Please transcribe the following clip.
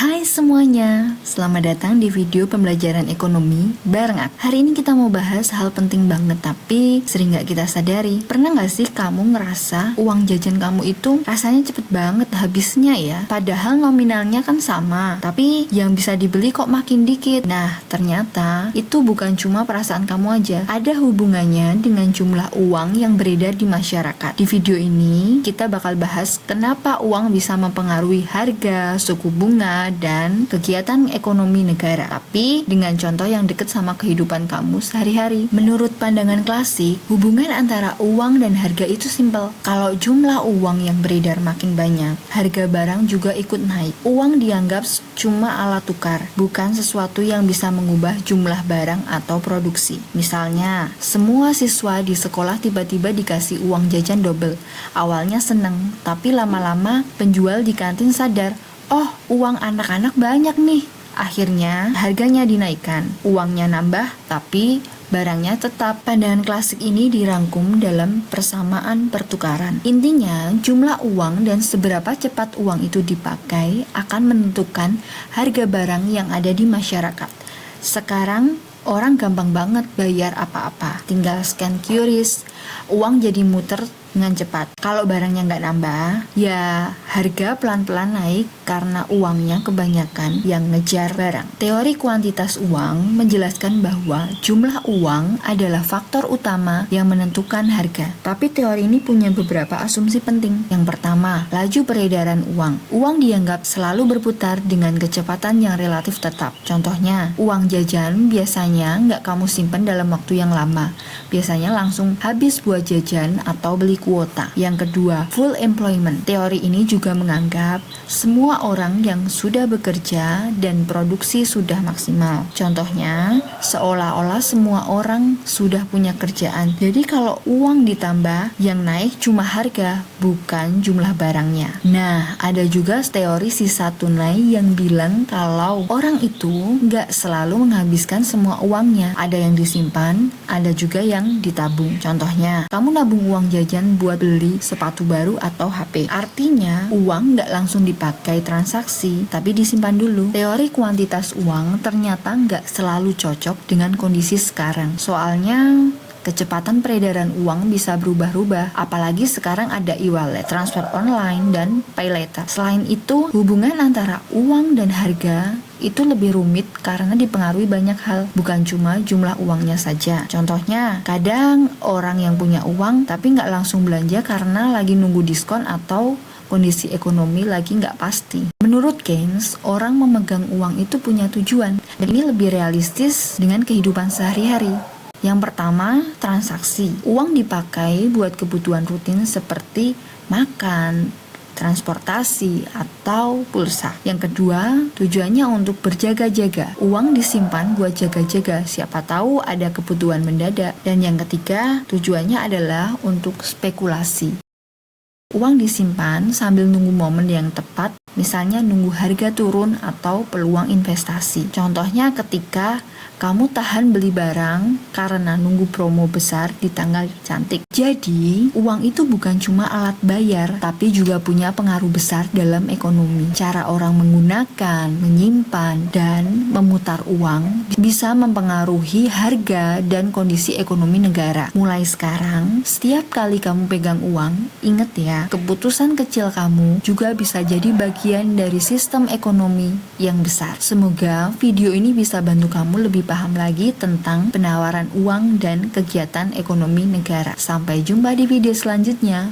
Hai semuanya, selamat datang di video pembelajaran ekonomi bareng aku. Hari ini kita mau bahas hal penting banget tapi sering gak kita sadari. Pernah gak sih kamu ngerasa uang jajan kamu itu rasanya cepet banget habisnya ya? Padahal nominalnya kan sama, tapi yang bisa dibeli kok makin dikit. Nah, ternyata itu bukan cuma perasaan kamu aja. Ada hubungannya dengan jumlah uang yang beredar di masyarakat. Di video ini kita bakal bahas kenapa uang bisa mempengaruhi harga, suku bunga, dan kegiatan ekonomi negara, tapi dengan contoh yang deket sama kehidupan kamu sehari-hari. Menurut pandangan klasik, hubungan antara uang dan harga itu simpel. Kalau jumlah uang yang beredar makin banyak, harga barang juga ikut naik. Uang dianggap cuma alat tukar, bukan sesuatu yang bisa mengubah jumlah barang atau produksi. Misalnya, semua siswa di sekolah tiba-tiba dikasih uang jajan double. Awalnya seneng, tapi lama-lama penjual di kantin sadar, oh, uang anak-anak banyak nih. Akhirnya harganya dinaikkan, uangnya nambah, tapi barangnya tetap. Pandangan klasik ini dirangkum dalam persamaan pertukaran. Intinya, jumlah uang dan seberapa cepat uang itu dipakai akan menentukan harga barang yang ada di masyarakat. Sekarang orang gampang banget bayar apa-apa, tinggal scan QRIS, uang jadi muter dengan cepat. Kalau barangnya nggak nambah, ya harga pelan-pelan naik karena uangnya kebanyakan yang ngejar barang. Teori kuantitas uang menjelaskan bahwa jumlah uang adalah faktor utama yang menentukan harga. Tapi teori ini punya beberapa asumsi penting. Yang pertama, laju peredaran uang. Uang dianggap selalu berputar dengan kecepatan yang relatif tetap. Contohnya, uang jajan biasanya nggak kamu simpan dalam waktu yang lama. Biasanya langsung habis buat jajan atau beli kuota. Yang kedua, full employment. Teori ini juga menganggap semua orang yang sudah bekerja dan produksi sudah maksimal. Contohnya, seolah-olah semua orang sudah punya kerjaan. Jadi kalau uang ditambah, yang naik cuma harga, bukan jumlah barangnya. Nah, ada juga teori sisa tunai yang bilang kalau orang itu nggak selalu menghabiskan semua uangnya. Ada yang disimpan, ada juga yang ditabung. Contohnya, kamu nabung uang jajan buat beli sepatu baru atau HP. Artinya, uang nggak langsung dipakai transaksi, tapi disimpan dulu. Teori kuantitas uang ternyata nggak selalu cocok dengan kondisi sekarang. Soalnya, kecepatan peredaran uang bisa berubah-ubah, apalagi sekarang ada e-wallet, transfer online, dan pay later. Selain itu, hubungan antara uang dan harga itu lebih rumit karena dipengaruhi banyak hal, bukan cuma jumlah uangnya saja. Contohnya, kadang orang yang punya uang tapi nggak langsung belanja karena lagi nunggu diskon atau kondisi ekonomi lagi nggak pasti. Menurut Keynes, orang memegang uang itu punya tujuan, dan ini lebih realistis dengan kehidupan sehari-hari. Yang pertama, transaksi. Uang dipakai buat kebutuhan rutin seperti makan, transportasi, atau pulsa. Yang kedua, tujuannya untuk berjaga-jaga. Uang disimpan buat jaga-jaga, siapa tahu ada kebutuhan mendadak. Dan yang ketiga, tujuannya adalah untuk spekulasi. Uang disimpan sambil nunggu momen yang tepat, misalnya nunggu harga turun atau peluang investasi. Contohnya ketika kamu tahan beli barang karena nunggu promo besar di tanggal cantik. Jadi, uang itu bukan cuma alat bayar, tapi juga punya pengaruh besar dalam ekonomi. Cara orang menggunakan, menyimpan, dan memutar uang bisa mempengaruhi harga dan kondisi ekonomi negara. Mulai sekarang, setiap kali kamu pegang uang, ingat ya, keputusan kecil kamu juga bisa jadi bagian dari sistem ekonomi yang besar. Semoga video ini bisa bantu kamu lebih paham lagi tentang penawaran uang dan kegiatan ekonomi negara. Sampai jumpa di video selanjutnya.